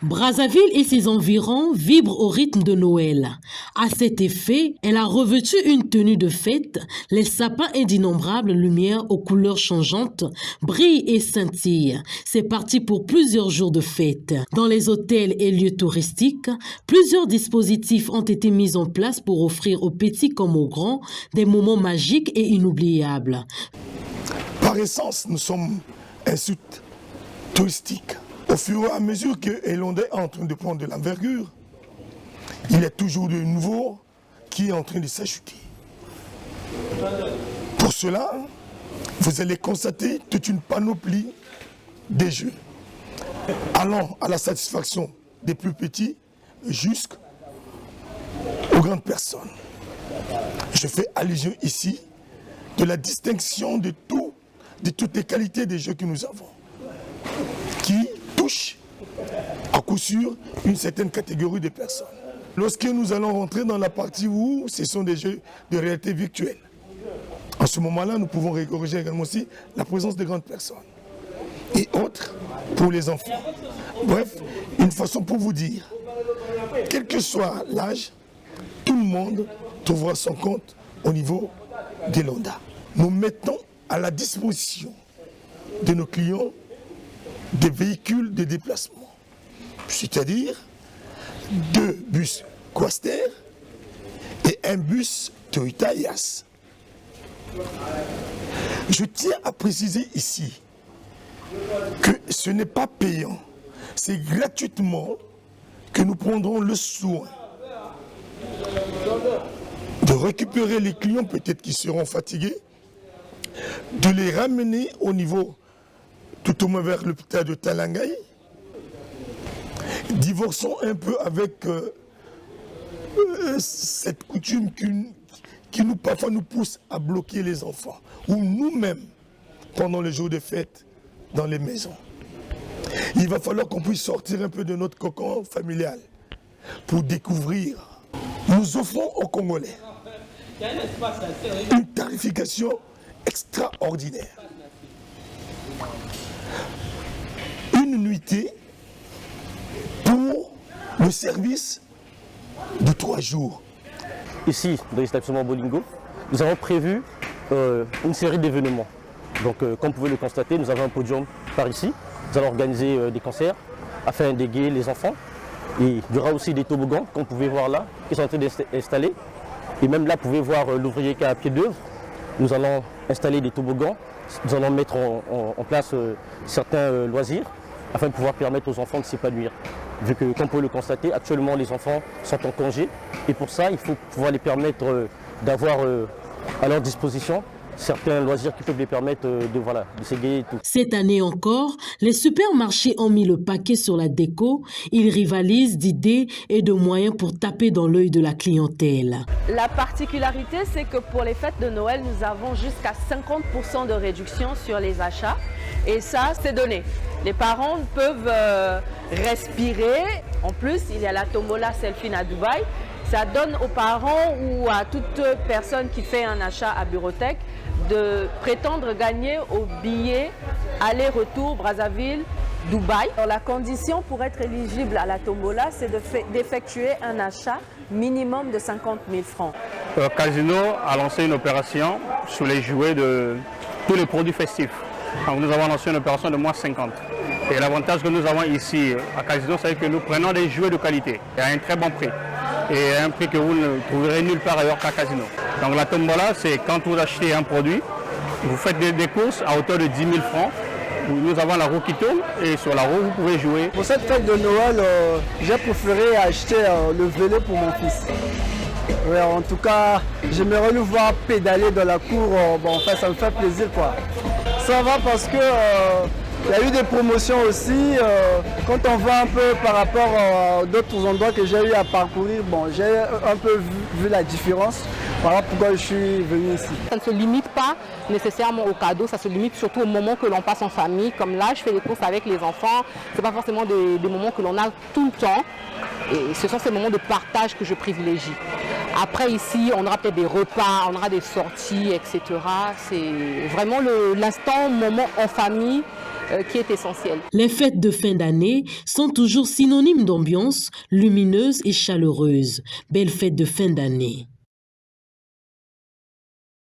Brazzaville et ses environs vibrent au rythme de Noël. À cet effet, elle a revêtu une tenue de fête. Les sapins et d'innombrables lumières aux couleurs changeantes brillent et scintillent. C'est parti pour plusieurs jours de fête. Dans les hôtels et lieux touristiques, plusieurs dispositifs ont été mis en place pour offrir aux petits comme aux grands des moments magiques et inoubliables. Par essence, nous sommes un site touristique. Au fur et à mesure que Elondé est en train de prendre de l'envergure, il est toujours de nouveau qui est en train de s'ajouter. Pour cela, vous allez constater toute une panoplie de jeux, allant à la satisfaction des plus petits jusqu'aux grandes personnes. Je fais allusion ici de la distinction de toutes les qualités des jeux que nous avons, qui touchent à coup sûr une certaine catégorie de personnes. Lorsque nous allons rentrer dans la partie où ce sont des jeux de réalité virtuelle, en ce moment-là, nous pouvons corriger également aussi la présence de grandes personnes et autres pour les enfants. Bref, une façon pour vous dire, quel que soit l'âge, tout le monde trouvera son compte au niveau des Londa. Nous mettons à la disposition de nos clients des véhicules de déplacement, c'est-à-dire 2 bus Quaster et un bus Toyota Yaris. Je tiens à préciser ici que ce n'est pas payant, c'est gratuitement que nous prendrons le soin de récupérer les clients peut-être qui seront fatigués, de les ramener au niveau, tout au moins vers l'hôpital de Talangaï. Divorçons un peu avec cette coutume qui parfois nous pousse à bloquer les enfants, ou nous-mêmes, pendant les jours de fête, dans les maisons. Il va falloir qu'on puisse sortir un peu de notre cocon familial pour découvrir. Nous offrons aux Congolais une tarification extraordinaire. Une nuitée pour le service de 3 jours. Ici, dans l'établissement Bolingo, nous avons prévu une série d'événements. Donc, comme vous pouvez le constater, nous avons un podium par ici. Nous allons organiser des concerts afin d'égayer les enfants. Et il y aura aussi des toboggans, comme vous pouvez voir là, qui sont en train d'être installés. Et même là, vous pouvez voir l'ouvrier qui est à pied d'œuvre. Nous allons installer des toboggans. Nous allons mettre en place certains loisirs afin de pouvoir permettre aux enfants de s'épanouir. Vu que, comme vous pouvez le constater, actuellement les enfants sont en congé. Et pour ça, il faut pouvoir les permettre d'avoir à leur disposition certains loisirs qui peuvent les permettre de s'égayer et tout. Cette année encore, les supermarchés ont mis le paquet sur la déco. Ils rivalisent d'idées et de moyens pour taper dans l'œil de la clientèle. La particularité, c'est que pour les fêtes de Noël, nous avons jusqu'à 50% de réduction sur les achats. Et ça, c'est donné. Les parents peuvent respirer. En plus, il y a la tombola Selfie à Dubaï. Ça donne aux parents ou à toute personne qui fait un achat à Bureauthèque de prétendre gagner au billet aller-retour Brazzaville-Dubaï. La condition pour être éligible à la tombola, c'est d'effectuer un achat minimum de 50 000 francs. Casino a lancé une opération sur les jouets de tous les produits festifs. Donc nous avons lancé une opération de moins 50. Et l'avantage que nous avons ici à Casino, c'est que nous prenons des jouets de qualité et à un très bon prix. Et un prix que vous ne trouverez nulle part ailleurs qu'à Casino. Donc la tombola, c'est quand vous achetez un produit, vous faites des courses à hauteur de 10 000 francs. Nous avons la roue qui tourne et sur la roue, vous pouvez jouer. Pour cette fête de Noël, j'ai préféré acheter le vélo pour mon fils. Ouais, en tout cas, j'aimerais le voir pédaler dans la cour. Enfin, ça me fait plaisir, quoi. Ça va parce que il y a eu des promotions aussi. Quand on va un peu par rapport à d'autres endroits que j'ai eu à parcourir, j'ai un peu vu la différence. Voilà pourquoi je suis venu ici. Ça ne se limite pas nécessairement aux cadeaux, ça se limite surtout aux moments que l'on passe en famille. Comme là, je fais les courses avec les enfants. Ce n'est pas forcément des moments que l'on a tout le temps. Et ce sont ces moments de partage que je privilégie. Après ici, on aura peut-être des repas, on aura des sorties, etc. C'est vraiment l'instant, moment en famille qui est essentiel. Les fêtes de fin d'année sont toujours synonymes d'ambiance lumineuse et chaleureuse. Belle fête de fin d'année.